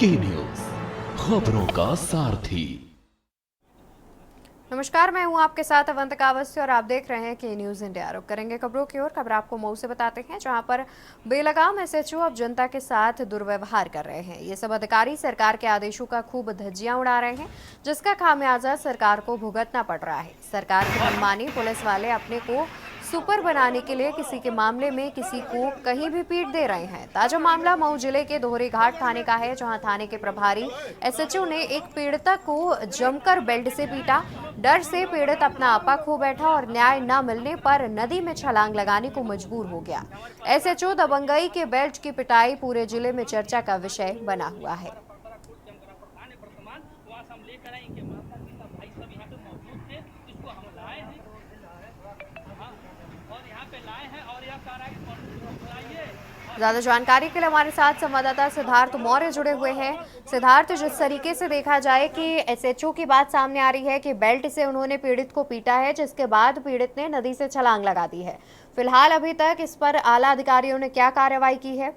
की न्यूज, खबरों का सारथी। नमस्कार, मैं हूं आपके साथ अवंतिका अवस्थी और आप देख रहे हैं के न्यूज इंडिया। रुक करेंगे खबरों की ओर। खबर आपको मऊ से बताते हैं, जहां पर बेलगाम एसएचओ अब जनता के साथ दुर्व्यवहार कर रहे हैं। ये सब अधिकारी सरकार के आदेशों का खूब धज्जियां उड़ा रहे हैं, जिसका खामियाजा सरकार को भुगतना पड़ रहा है। सरकार की मनमानी पुलिस वाले अपने को सुपर बनाने के लिए किसी के मामले में किसी को कहीं भी पीट दे रहे हैं। ताजा मामला मऊ जिले के दोहरी घाट थाने का है, जहां थाने के प्रभारी एसएचओ ने एक पीड़िता को जमकर बेल्ट से पीटा। डर से पीड़ित अपना आपा खो बैठा और न्याय न मिलने पर नदी में छलांग लगाने को मजबूर हो गया। एसएचओ दबंगई के बेल्ट की पिटाई पूरे जिले में चर्चा का विषय बना हुआ है। ज्यादा जानकारी के लिए हमारे साथ संवाददाता सिद्धार्थ मौर्य जुड़े हुए हैं। सिद्धार्थ, जिस तरीके से देखा जाए कि एसएचओ की बात सामने आ रही है कि बेल्ट से उन्होंने पीड़ित को पीटा है, जिसके बाद पीड़ित ने नदी से छलांग लगा दी है। फिलहाल अभी तक इस पर आला अधिकारियों ने क्या कार्रवाई की है?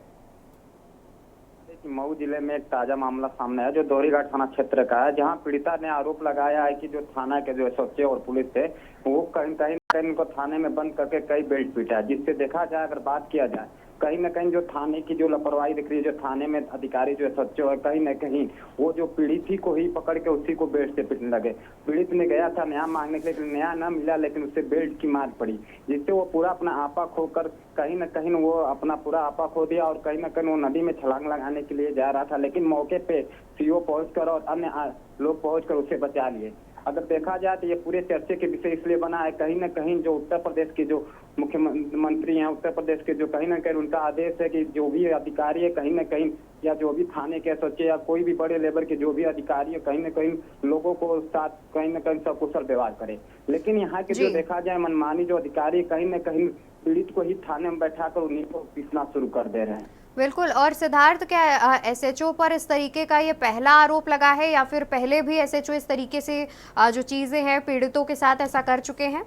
मऊ जिले में एक ताजा मामला सामने है, जो दोहरीघाट थाना क्षेत्र का है, जहां पीड़िता ने आरोप लगाया है कि जो थाना के जो एसएचओ और पुलिस है, वो कहीं कहीं इनको थाने में बंद करके कई बेल्ट पीटा है। जिससे देखा जाए, अगर बात किया जाए, कहीं न कहीं जो थाने की जो लापरवाही दिख रही है, जो थाने में अधिकारी जो एसएचओ है, कहीं न कहीं वो जो पीड़ित ही को ही पकड़ के उसी को बेल्ट से पीटने लगे। पीड़ित ने गया था न्याय मांगने के लिए, न्याय न मिला, लेकिन उससे बेल्ट की मार पड़ी, जिससे वो पूरा अपना आपा खोकर कहीं न कहीं वो अपना पूरा आपा खो दिया और कहीं न कहीं वो नदी में छलांग लगाने के लिए जा रहा था। लेकिन मौके पे सीओ पहुंचकर और अन्य लोग पहुंचकर उसे बचा लिए। अगर देखा जाए तो ये पूरे चर्चे के विषय इसलिए बना है, कहीं न कहीं जो उत्तर प्रदेश के जो मुख्यमंत्री हैं, उत्तर प्रदेश के जो कहीं न कहीं उनका आदेश है कि जो भी अधिकारी है कहीं न कहीं, या जो भी थाने के एसएचओ या कोई भी बड़े लेवल के जो भी अधिकारी है, कहीं न कहीं लोगों को साथ कहीं न कहीं सकुशल व्यवहार करे। लेकिन यहाँ के जो देखा जाए मनमानी जो अधिकारी कहीं न कहीं पीड़ित को ही थाने में बैठाकर उन्हीं को पीटना शुरू कर दे रहे हैं। बिल्कुल। और सिद्धार्थ, क्या एसएचओ पर इस तरीके का ये पहला आरोप लगा है या फिर पहले भी एसएचओ इस तरीके से जो चीजें हैं पीड़ितों के साथ ऐसा कर चुके हैं?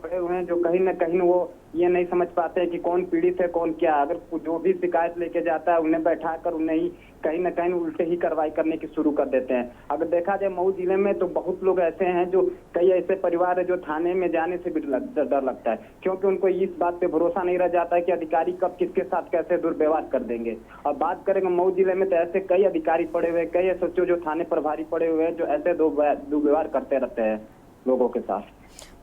बड़े हुए हैं जो कहीं न कहीं वो ये नहीं समझ पाते हैं कि कौन पीड़ित है कौन क्या। अगर जो भी शिकायत लेके जाता है उन्हें बैठाकर उन्हें ही कहीं न कहीं उल्टे ही कार्रवाई करने की शुरू कर देते हैं। अगर देखा जाए मऊ जिले में तो बहुत लोग ऐसे हैं, जो कई ऐसे परिवार है जो थाने में जाने से भी डर लगता है, क्योंकि उनको इस बात पे भरोसा नहीं रह जाता है कि अधिकारी कब किसके साथ कैसे दुर्व्यवहार कर देंगे। और बात करेंगे मऊ जिले में तो ऐसे कई अधिकारी पड़े हुए, कई एसएचओ जो थाने प्रभारी पड़े हुए हैं, जो ऐसे दुर्व्यवहार करते रहते हैं लोगों के साथ।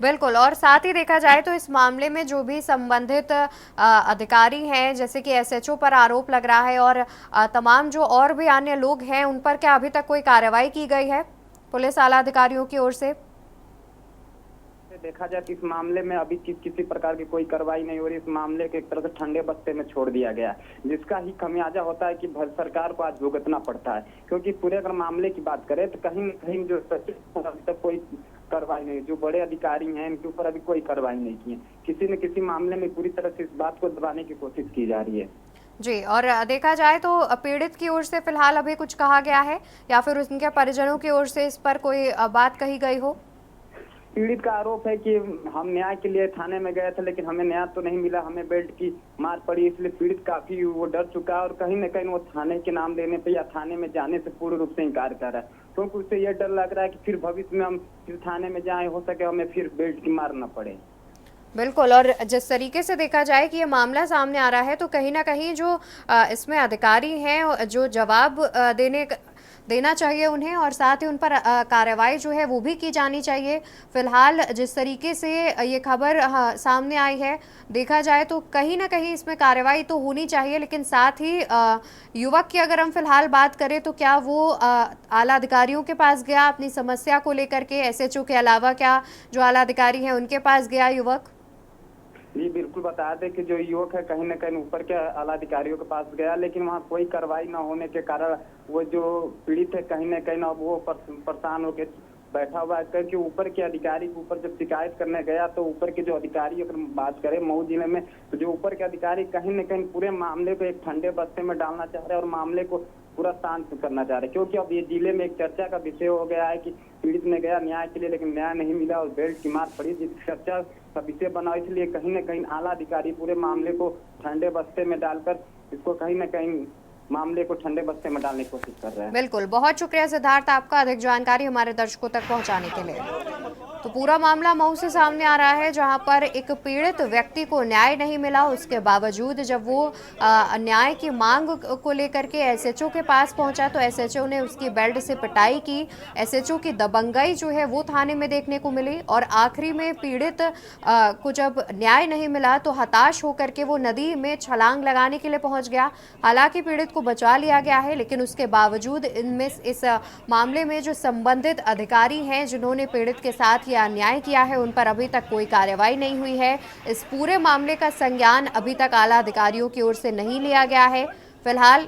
बिल्कुल। और साथ ही देखा जाए तो इस मामले में जो भी संबंधित अधिकारी हैं, जैसे कि एसएचओ पर आरोप लग रहा है और तमाम जो और भी अन्य लोग हैं, उन पर क्या अभी तक कोई कार्रवाई की गई है पुलिस आला अधिकारियों की ओर से? देखा जाए कि इस मामले में अभी किसी प्रकार की कोई कार्रवाई नहीं हो रही। इस मामले को एक तरह से ठंडे बस्ते में छोड़ दिया गया, जिसका ही खमियाजा होता है कि सरकार को आज भुगतना पड़ता है। क्योंकि पूरे अगर मामले की बात करें तो कहीं न कहीं जो अभी तक कोई कार्रवाई नहीं, जो बड़े अधिकारी हैं इनके ऊपर अभी कोई कार्रवाई नहीं की है। किसी न किसी मामले में पूरी तरह से इस बात को दबाने की कोशिश की जा रही है। जी। और देखा जाए तो पीड़ित की ओर से फिलहाल अभी कुछ कहा गया है या फिर उनके परिजनों की ओर से इस पर कोई बात कही गई हो? पीड़ित का आरोप है कि हम न्याय के लिए थाने में गए थे, लेकिन हमें न्याय तो नहीं मिला, हमें बेल्ट की मार पड़ी, इसलिए पीड़ित काफी वो डर चुका है और कहीं न कहीं वो थाने के नाम लेने पे या थाने में जाने से पूर्ण रूप से इनकार कर रहा है, क्योंकि उससे ये डर लग रहा है कि फिर भविष्य में हम फिर थाने में जाए, हो सके हमें फिर बेल्ट की मार न पड़े। बिल्कुल। और जिस तरीके से देखा जाए कि ये मामला सामने आ रहा है, तो कहीं ना कहीं जो इसमें अधिकारी हैं, जो जवाब देना चाहिए उन्हें, और साथ ही उन पर कार्रवाई जो है वो भी की जानी चाहिए। फिलहाल जिस तरीके से ये खबर सामने आई है, देखा जाए तो कहीं ना कहीं इसमें कार्रवाई तो होनी चाहिए, लेकिन साथ ही युवक की अगर हम फिलहाल बात करें तो क्या वो आला अधिकारियों के पास गया अपनी समस्या को लेकर के? एसएचओ के अलावा क्या जो आला अधिकारी हैं उनके पास गया युवक? जी बिल्कुल, बता दें कि जो युवक है कहीं न कहीं ऊपर के आला अधिकारियों के पास गया, लेकिन वहाँ कोई कार्रवाई न होने के कारण वो जो पीड़ित है कहीं न कहीं अब वो परेशान होकर बैठा हुआ है। क्योंकि ऊपर के अधिकारी के ऊपर जब शिकायत करने गया तो ऊपर के जो अधिकारी, अगर बात करें मऊ जिले में, तो जो ऊपर के अधिकारी कहीं न कहीं पूरे मामले को एक ठंडे बस्ते में डालना चाह रहे हैं और मामले को पूरा शांत करना चाह रहे हैं। क्योंकि अब ये जिले में एक चर्चा का विषय हो गया है कि पीड़ित ने गया न्याय के लिए, लेकिन न्याय नहीं मिला और बेल्ट की मार पड़ी, जिस चर्चा सबिसे बना, इसलिए कहीं न कहीं आला अधिकारी पूरे मामले को ठंडे बस्ते में डालकर इसको कहीं न कहीं मामले को ठंडे बस्ते में डालने की कोशिश कर रहे हैं। बिल्कुल, बहुत शुक्रिया सिद्धार्थ आपका अधिक जानकारी हमारे दर्शकों तक पहुंचाने के लिए। तो पूरा मामला मऊ से सामने आ रहा है, जहां पर एक पीड़ित व्यक्ति को न्याय नहीं मिला, उसके बावजूद जब वो न्याय की मांग को लेकर के एसएचओ के पास पहुंचा तो एसएचओ ने उसकी बेल्ट से पिटाई की। एसएचओ की दबंगई जो है वो थाने में देखने को मिली और आखिरी में पीड़ित को जब न्याय नहीं मिला तो हताश होकर के वो नदी में छलांग लगाने के लिए पहुंच गया। हालांकि पीड़ित को बचा लिया गया है, लेकिन उसके बावजूद इनमें इस मामले में जो संबंधित अधिकारी हैं जिन्होंने पीड़ित के साथ ये अन्याय किया है, उन पर अभी तक कोई कार्रवाई नहीं हुई है। इस पूरे मामले का संज्ञान अभी तक आला अधिकारियों की ओर से नहीं लिया गया है। फिलहाल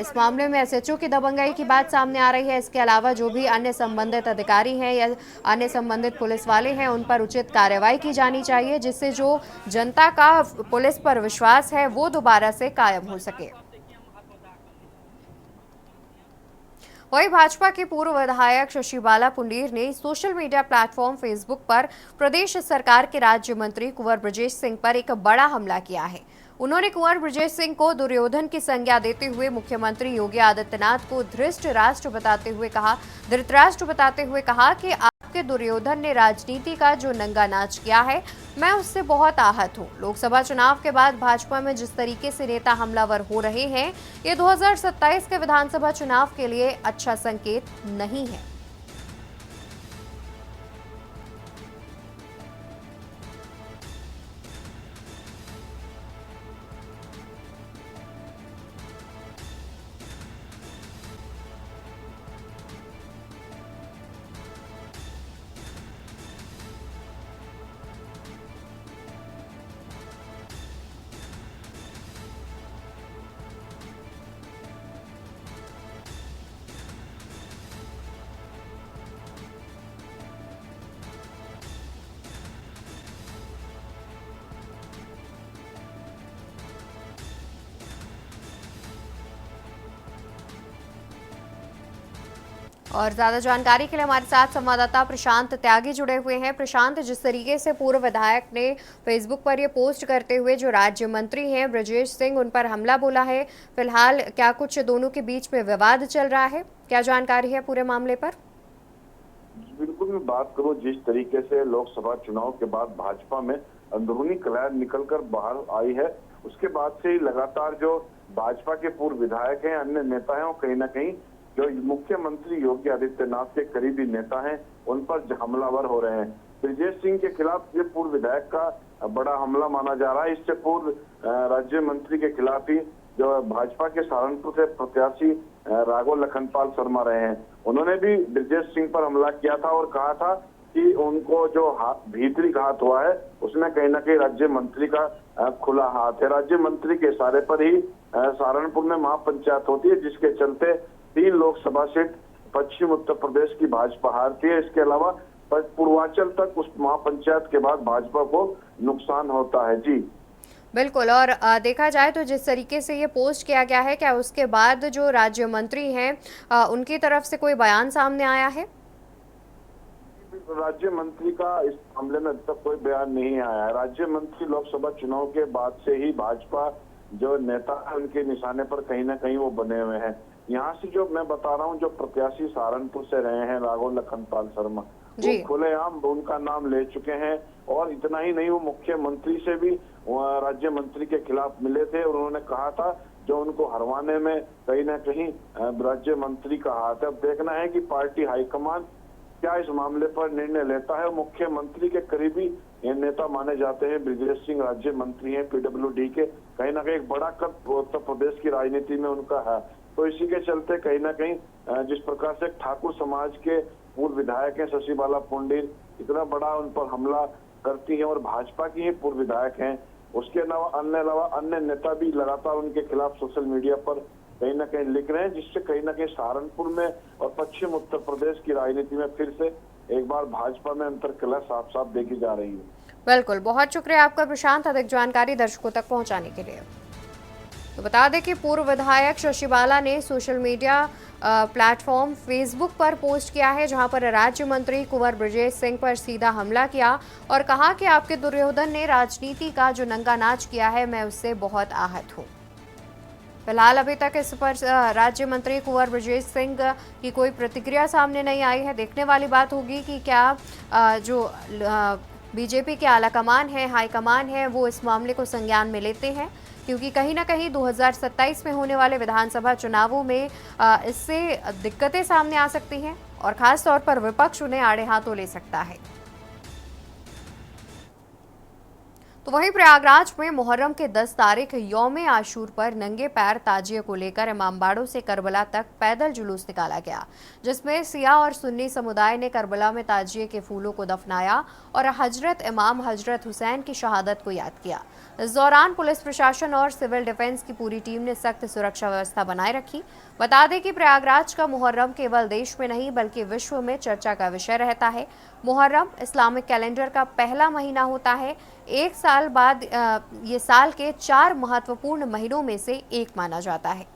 इस मामले में एसएचओ की दबंगई की बात सामने आ रही है। इसके अलावा जो भी अन्य संबंधित अधिकारी हैं या अन्य संबंधित पुलिस वाले हैं, उन पर उचित कार्रवाई की जानी चाहिए, जिससे जो जनता का पुलिस पर विश्वास है वो दोबारा से कायम हो सके। वहीं भाजपा के पूर्व विधायक शशिबाला पुंडीर ने सोशल मीडिया प्लेटफॉर्म फेसबुक पर प्रदेश सरकार के राज्य मंत्री कुंवर बृजेश सिंह पर एक बड़ा हमला किया है। उन्होंने कुंवर बृजेश सिंह को दुर्योधन की संज्ञा देते हुए मुख्यमंत्री योगी आदित्यनाथ को धृतराष्ट्र बताते हुए कहा कि आपके दुर्योधन ने राजनीति का जो नंगा नाच किया है, मैं उससे बहुत आहत हूं। लोकसभा चुनाव के बाद भाजपा में जिस तरीके से नेता हमलावर हो रहे हैं, ये 2027 के विधानसभा चुनाव के लिए अच्छा संकेत नहीं है। और ज्यादा जानकारी के लिए हमारे साथ संवाददाता प्रशांत त्यागी जुड़े हुए हैं। प्रशांत, जिस तरीके से पूर्व विधायक ने फेसबुक पर ये पोस्ट करते हुए जो राज्य मंत्री हैं बृजेश सिंह, उन पर हमला बोला है, फिलहाल क्या कुछ दोनों के बीच में विवाद चल रहा है, क्या जानकारी है पूरे मामले पर? बिल्कुल, मैं बात करूं जिस तरीके से लोकसभा चुनाव के बाद भाजपा में अंदरूनी कलह निकलकर बाहर आई है, उसके बाद से ही लगातार जो भाजपा के पूर्व विधायक हैं, अन्य नेता हैं, वो कहीं ना कहीं जो मुख्यमंत्री योगी आदित्यनाथ के करीबी नेता हैं, उन पर हमलावर हो रहे हैं। बृजेश सिंह के खिलाफ ये पूर्व विधायक का बड़ा हमला माना जा रहा है। इससे पूर्व राज्य मंत्री के खिलाफ ही जो भाजपा के सहारनपुर से प्रत्याशी राघव लखनपाल शर्मा रहे हैं, उन्होंने भी बृजेश सिंह पर हमला किया था और कहा था कि उनको जो भीतरी घात हुआ है उसमें कहीं ना कहीं राज्य मंत्री का खुला हाथ है। राज्य मंत्री के इशारे पर ही सहारनपुर में महापंचायत होती है, जिसके चलते 3 लोकसभा सीट पश्चिम उत्तर प्रदेश की भाजपा हारती है। इसके अलावा पूर्वांचल तक उस महापंचायत के बाद भाजपा को नुकसान होता है। जी बिल्कुल, और देखा जाए तो जिस तरीके से ये पोस्ट किया गया है, क्या उसके बाद जो राज्य मंत्री हैं उनकी तरफ से कोई बयान सामने आया है? राज्य मंत्री का इस मामले में अब तक कोई बयान नहीं आया है। राज्य मंत्री लोकसभा चुनाव के बाद से ही भाजपा जो नेता है उनके निशाने पर कहीं ना कहीं वो बने हुए हैं। यहाँ से जो मैं बता रहा हूँ, जो प्रत्याशी सहारनपुर से रहे हैं राघव लखनपाल शर्मा, वो खुलेआम उनका नाम ले चुके हैं। और इतना ही नहीं, वो मुख्यमंत्री से भी राज्य मंत्री के खिलाफ मिले थे और उन्होंने कहा था जो उनको हरवाने में कहीं ना कहीं राज्य मंत्री का हाथ है। अब देखना है कि पार्टी हाईकमान क्या इस मामले पर निर्णय लेता है। मुख्यमंत्री के करीबी ये नेता माने जाते हैं, बृजेश सिंह राज्य मंत्री हैं पीडब्ल्यूडी के, कहीं ना कहीं एक बड़ा कद उत्तर प्रदेश की राजनीति में उनका है। तो इसी के चलते कहीं ना कहीं जिस प्रकार से ठाकुर समाज के पूर्व विधायक हैं शशिबाला पुंडीर, इतना बड़ा उन पर हमला करती है और भाजपा की ही पूर्व विधायक हैं, उसके अलावा अन्य नेता भी लगातार उनके खिलाफ सोशल मीडिया पर कहीं ना कहीं लिख रहे हैं, जिससे कहीं ना कहीं सहारनपुर में और पश्चिम उत्तर प्रदेश की राजनीति में फिर से एक बार भाजपा में अंतर्कलह साफ साफ देखी जा रही है। बिल्कुल, बहुत शुक्रिया आपका प्रशांत, अधिक जानकारी दर्शकों तक पहुंचाने के लिए। तो बता दें कि पूर्व विधायक शशि बाला ने सोशल मीडिया प्लेटफॉर्म फेसबुक पर पोस्ट किया है, जहां पर राज्य मंत्री कुंवर ब्रजेश सिंह पर सीधा हमला किया और कहा कि आपके दुर्योधन ने राजनीति का जो नंगा नाच किया है, मैं उससे बहुत आहत हूं। फिलहाल अभी तक इस पर राज्य मंत्री कुंवर ब्रजेश सिंह की कोई प्रतिक्रिया सामने नहीं आई है। देखने वाली बात होगी कि क्या जो बीजेपी के आला कमान है, हाई कमान है, वो इस मामले को संज्ञान में लेते हैं, क्योंकि कहीं ना कहीं 2027 में होने वाले विधानसभा चुनावों में इससे दिक्कतें सामने आ सकती हैं और खास तौर पर विपक्ष उन्हें आड़े हाथों ले सकता है। तो वहीं प्रयागराज में मुहर्रम के 10 तारीख यौम आशूर पर नंगे पैर ताजिए को लेकर इमामबाड़ों से करबला तक पैदल जुलूस निकाला गया, जिसमें सिया और सुन्नी समुदाय ने करबला में ताजिए के फूलों को दफनाया और हजरत इमाम हजरत हुसैन की शहादत को याद किया। इस दौरान पुलिस प्रशासन और सिविल डिफेंस की पूरी टीम ने सख्त सुरक्षा व्यवस्था बनाए रखी। बता दें कि प्रयागराज का मुहर्रम केवल देश में नहीं बल्कि विश्व में चर्चा का विषय रहता है। मुहर्रम इस्लामिक कैलेंडर का पहला महीना होता है। एक साल बाद ये साल के 4 महत्वपूर्ण महीनों में से एक माना जाता है।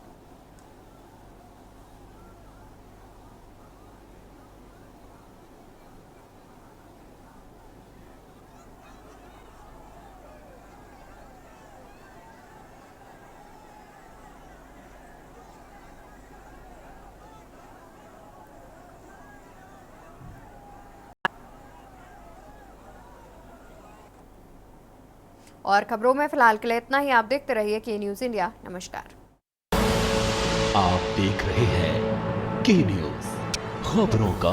और खबरों में फिलहाल के लिए इतना ही। आप देखते रहिए के न्यूज़ इंडिया। नमस्कार। आप देख रहे हैं के न्यूज़, खबरों का